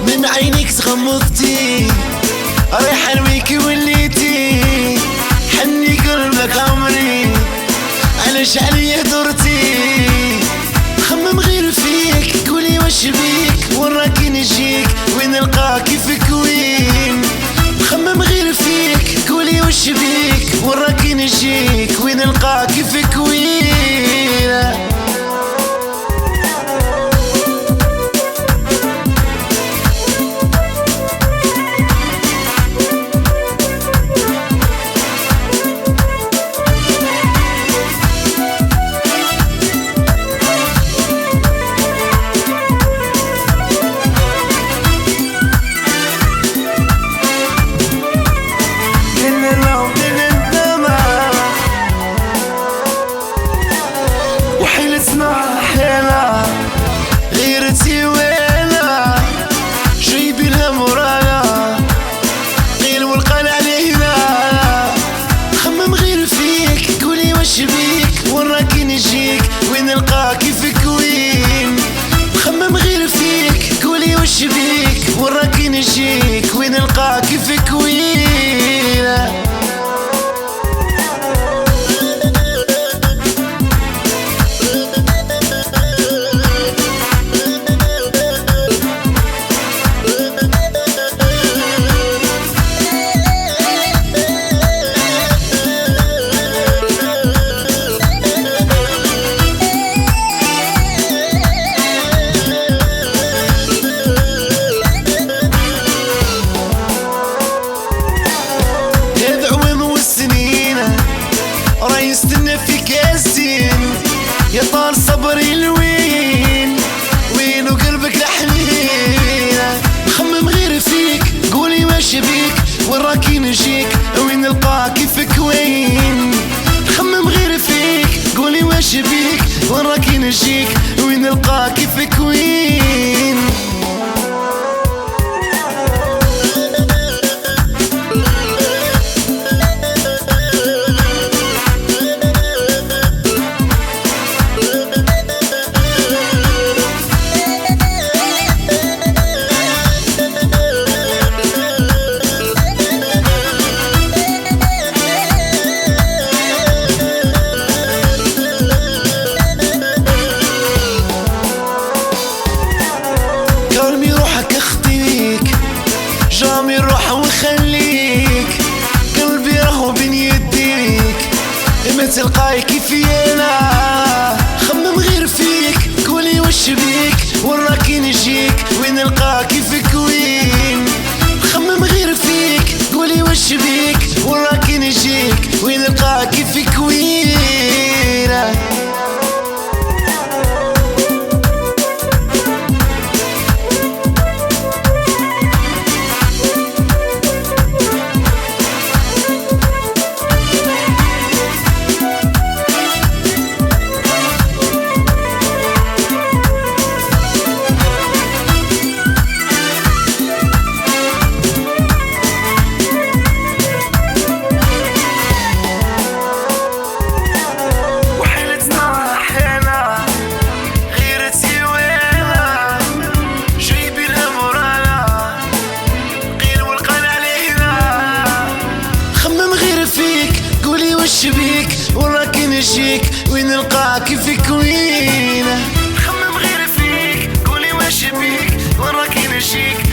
من عينيك تغمضتي رايحة نويكي وليتي حني قلبك عمري علاش عليا درتي خمم غير فيك قولي واش بيك وين راكي نجيك وين نلقاكي فيك وين خمم غير فيك قولي واش بيك وين راكي نجيك وين نلقاكي فيك وين وحالتنا حالة غيرتي وينا جايبين لها ورايا قيل والقال علينا خمم غير فيك قولي واش بيك وين راكي نجيك وين نلقاكي فيك وين خمم غير فيك قولي واش بيك وين راكي نجيك وين نلقاكي فيك وين يستنى فيك الزين يا طال صبري لوين وين وقلبك لحنين خمم غير فيك قولي واش بيك وين راكي نجيك وين نلقاكي فيك وين خمم غير فيك قولي واش بيك وين راكي نجيك وين نلقاكي فيك وين كرمي روحك اختيك جامي روح ونخليك قلبي راهو بين يديك اما تلقاي كيفي انا خمم غير فيك قولي واش بيك وين راكي نجيك وين نلقاكي فيك وين خمم غير فيك قولي واش بيك وين راكي نجيك وين نلقاكي فيك وين واش بيك وين راكي نجيك وين نلقاكي فيك وين خمم غير فيك قولي واش بيك وين راكي نجيك